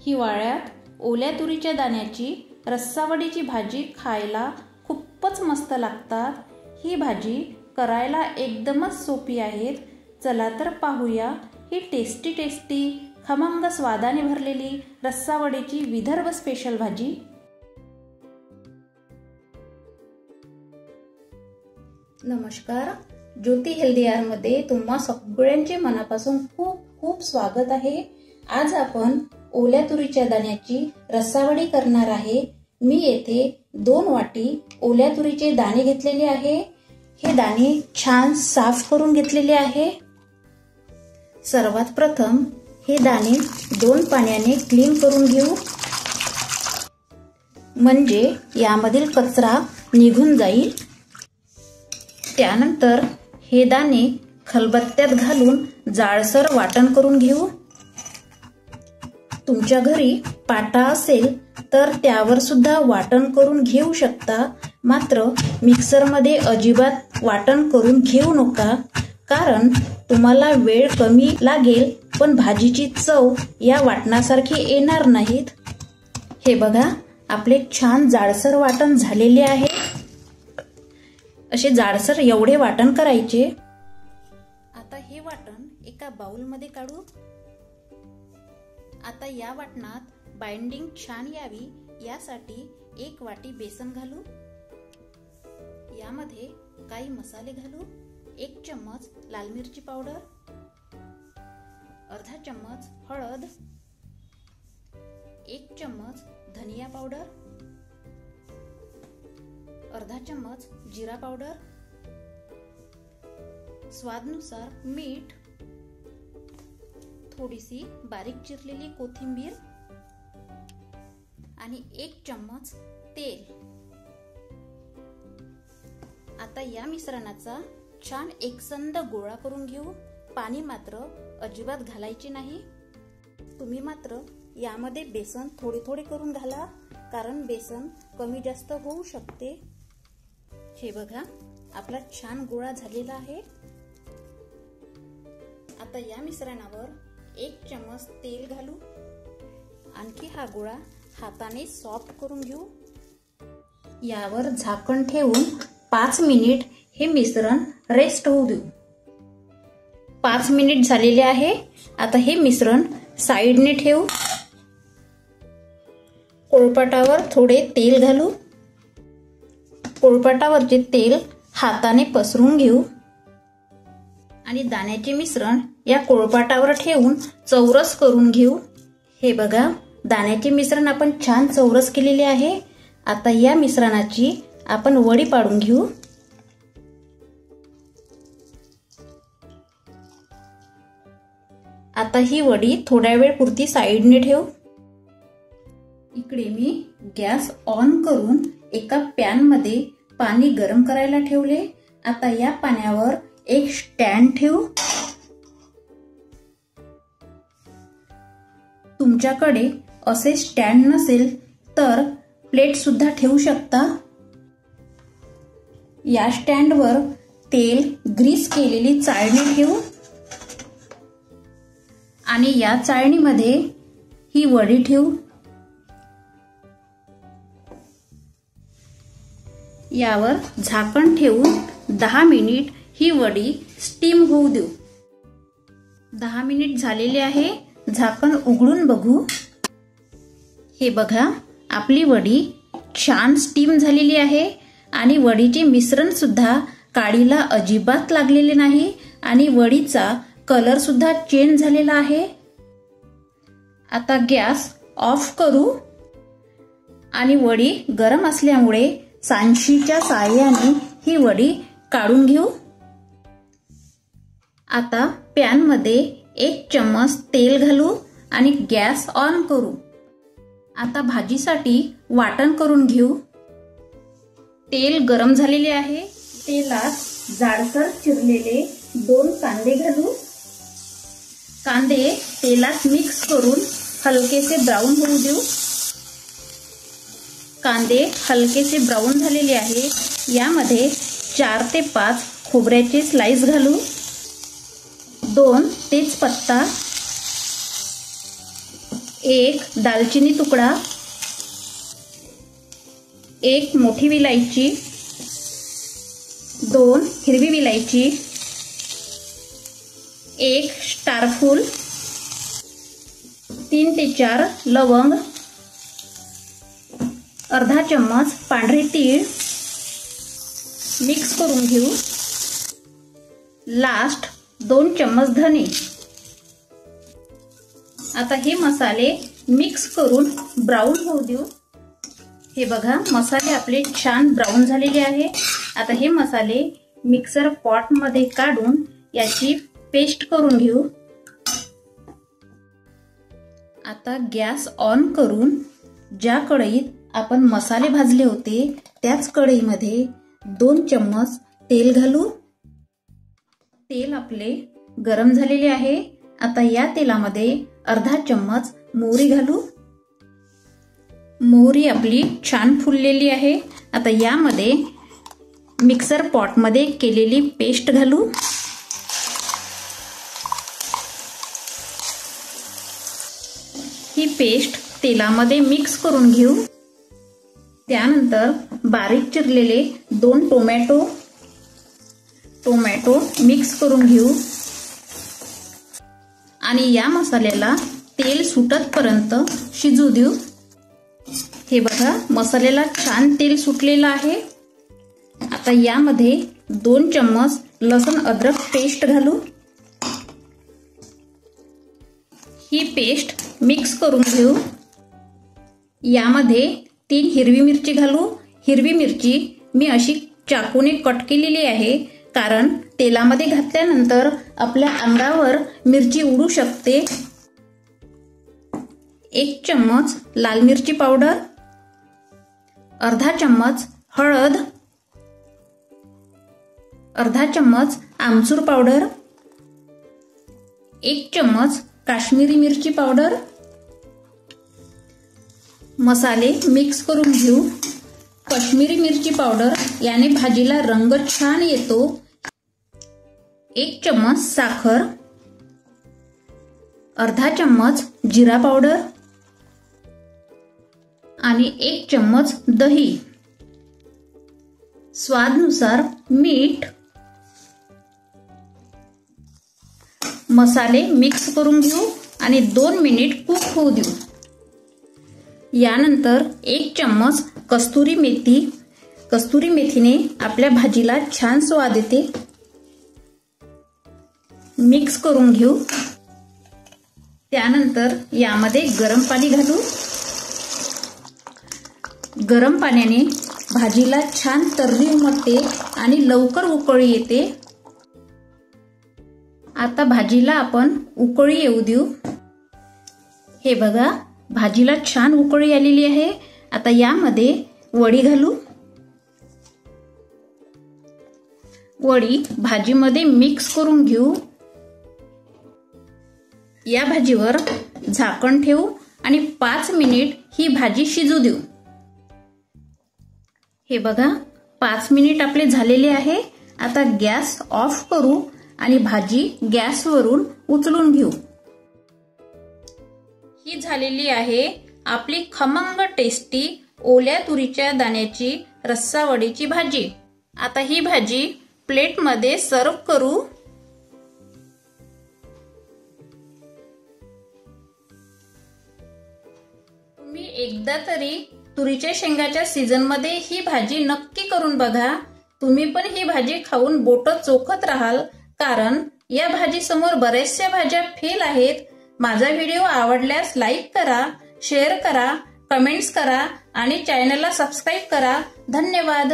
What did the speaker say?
हिवाळ्यात ओल्या तुरीच्या दाण्याची रस्सावडीची भाजी खायला खूपच मस्त लागतात। ही भाजी करायला एकदमच सोपी आहे। चला तर पाहूया ही टेस्टी खमंग स्वादाने भरलेली रस्सावडीची विदर्भ स्पेशल भाजी। नमस्कार, ज्योती हेल्दी आहार मध्ये तुम्हा सगळ्यांचे मनापासून खूप खूप स्वागत आहे। आज आपण ओल्या तुरीच्या दाण्याची रस्सावडी करणार आहे। मी येथे 2 वाटी ओल्या तुरीचे दाणे घेतलेले आहे। हे दाणे छान साफ करून घेतलेले आहे। सर्वात प्रथम हे दाणे 2 पाण्याने क्लीन करून घेऊ, म्हणजे यामधील कचरा निघून जाईल। त्यानंतर हे दाणे खलबत्त्यात घालून जाडसर वाटण करून घेऊ। तुमच्या घरी पाटा असेल तर त्यावर सुद्धा वाटण करून घेऊ शकता, मात्र मिक्सर मध्ये अजिबात वाटण करून घेऊ नका, कारण तुम्हाला वेळ कमी लागेल पण भाजीची चव या वाटणासारखी येणार नाहीत। हे बघा, आपले छान जाडसर वाटण झालेले आहे। असे जाडसर एवढे वाटण करायचे। आता हे वाटण एका बाउल मध्ये काढू। आता या वाटणात बाइंडिंग छान यावी यासाठी 1 वाटी बेसन घालू। यामध्ये काही मसाले घालू। 1 चम्मच लाल मिरची पावडर, अर्धा चम्मच हळद, 1 चम्मच धनिया पावडर, अर्धा चम्मच जीरा पावडर, स्वादानुसार मीठ, थोडीशी बारीक चिरलेली कोथिंबीर आणि 1 चम्मच तेल। आता या मिश्रणाचा छान एकसंध गोळा करून घेऊ। पाणी मात्र अजिबात घालायचे नाही। तुम्ही मात्र यामध्ये बेसन थोडे करून घाला, कारण बेसन कमी जास्त होऊ शकते। हे बघा, आपला छान गोळा झालेला आहे। आता या मिश्रणावर 1 चम्मच तेल घालू। आणखी हा गोळा हाताने सॉफ्ट करून घेऊ। यावर झाकण ठेवून 5 मिनिट हे मिश्रण रेस्ट होऊ देऊ। 5 मिनिट झालेले आहे। आता हे मिश्रण साइडने ठेवू। पोळपाटावर थोडे तेल घालू। पोळपाटावरचे तेल हाताने पसरून घेऊ आणि दाण्याचे मिश्रण या पोळपाटावर ठेवून चौरस करून घेऊ। हे बघा, दाण्याचे मिश्रण आपण छान चौरस केलेले आहे। आता या मिश्रणाची आपण वडी पाडून घेऊ। आता ही वडी थोड्या वेळ पुरती साइडने ठेवू। इकडे मी गॅस ऑन करून एका पॅन मध्ये पाणी गरम करायला ठेवले। आता या पाण्यावर एक स्टँड ठेवू। तुमच्याकडे असे स्टँड नसेल तर प्लेट सुद्धा ठेवू शकता। या स्टँडवर तेल ग्रीस केलेली चाळणी ठेवू आणि या चाळणीमध्ये ही वडी ठेवू। यावर झाकण ठेवून 10 मिनिट ही वडी स्टीम होऊ देऊ। 10 मिनिट झालेले आहे। झाकण उघडून बघू। हे बघा, आपली वडी छान स्टीम झालेली आहे आणि वडीचे मिश्रण सुद्धा काडीला अजिबात लागलेले नाही आणि वडीचा कलर सुद्धा चेंज झालेला आहे। आता गॅस ऑफ करू आणि वडी गरम असल्यामुळे सांडशीच्या साहाय्याने ही वडी काढून घेऊ। आता पॅन मध्ये 1 चम्मच तेल घालू आणि गॅस ऑन करू। आता भाजीसाठी वाटण करून घेऊ। तेल गरम झालेले आहे। तेलात जाडसर चिरलेले 2 कांदे घालू। कांदे तेलात मिक्स करून हलकेसे ब्राऊन होऊ देऊ। कांदे हलकेसे ब्राऊन झालेले आहे। यामध्ये 4 ते 5 खोबऱ्याचे स्लाइस घालू। 2 तेजपत्ता, एक दालचिनी तुकडा, एक मोठी विलायची, 2 हिरवी विलायची, एक स्टारफूल, 3 ते 4 लवंग, अर्धा चम्मच पांढरे तीळ मिक्स करून घेऊ. लास्ट 2 चम्मच धने. आता हे मसाले मिक्स करून ब्राऊन होऊ देऊ. हे बघा, मसाले आपले छान ब्राऊन झालेले आहे. आता हे मसाले मिक्सर पॉट मध्ये काढून याची पेस्ट करून घेऊ. आता गॅस ऑन करून ज्या कढईत आपण मसाले भाजले होते त्याच कढईमध्ये 2 चम्मच तेल घालू. तेल आपले गरम झालेले आहे. आता या तेलामध्ये अर्धा चम्मच मोहरी घालू. मोहरी आपली छान फुललेली आहे. आता यामध्ये मिक्सर पॉट मध्ये केलेली पेस्ट घालू. ही पेस्ट तेलामध्ये मिक्स करून घेऊ. त्यानंतर बारीक चिरलेले 2 टोमॅटो मिक्स करून घेऊ आणि या मसाल्याला तेल सुटतपर्यंत शिजू देऊ. हे बघा, मसाल्याला छान तेल सुटलेलं आहे. आता यामध्ये 2 चम्मच लसूण अद्रक पेस्ट घालू. ही पेस्ट मिक्स करून घेऊ. यामध्ये 3 हिरवी मिरची घालू. हिरवी मिरची मी अशी चाकूने कट केलेली आहे, कारण तेलामध्ये घातल्यानंतर आपल्या अंगावर मिरची उडू शकते. 1 चम्मच लाल मिरची पावडर, अर्धा चम्मच हळद, अर्धा चम्मच आमचूर पावडर, 1 चम्मच काश्मीरी मिरची पावडर. मसाले मिक्स करून घेऊ. काश्मीरी मिरची पावडर याने भाजीला रंग छान येतो. 1 चम्मच साखर, अर्धा चम्मच जिरा पावडर आणि 1 चम्मच दही. स्वादानुसार मीठ. मसाले मिक्स करून घेऊ आणि 2 मिनिट कुक होऊ देऊ. यानंतर 1 चम्मच कस्तुरी मेथी. कस्तुरी मेथीने आपल्या भाजीला छान स्वाद येते. मिक्स करून घेऊ. त्यानंतर यामध्ये गरम पाणी घालू. गरम पाण्याने भाजीला छान तर्री उमटते आणि लवकर उकळी येते. आता भाजीला आपण उकळी येऊ देऊ. हे बघा, भाजीला छान उकळी आलेली आहे. आता यामध्ये वडी घालू. वडी भाजीमध्ये मिक्स करून घेऊ. या भाजीवर झाकण ठेवू आणि 5 मिनिट ही भाजी शिजू देऊ. हे बघा, 5 मिनिट आपले झालेले आहे. आता गॅस ऑफ करू आणि भाजी गॅसवरून उचलून घेऊ. ही झालेली आहे आपली खमंग टेस्टी ओल्या तुरीच्या दाण्याची रस्सा वडीची भाजी. आता ही भाजी प्लेटमध्ये सर्व करू. तुम्ही एकदा तरी तुरीच्या शेंगाच्या सीझन मध्ये ही भाजी नक्की करून बघा. तुम्ही पण ही भाजी खाऊन बोट चोखत राहाल, कारण या भाजी समोर बऱ्याचशा भाज्या फेल आहेत. माझा व्हिडिओ आवडल्यास लाईक करा, शेअर करा, कमेंट्स करा आणि चॅनलला सबस्क्राईब करा. धन्यवाद.